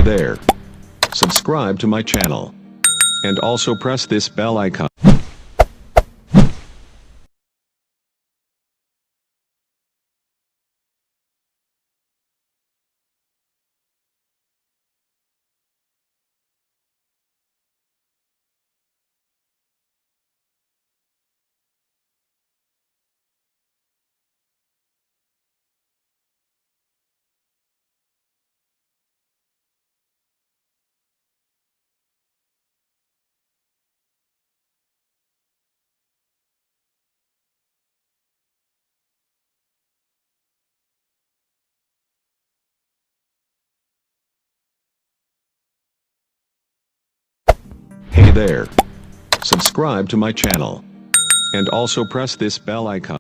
there. Subscribe to my channel. And also press this bell icon. Hey there. Subscribe to my channel. And also press this bell icon.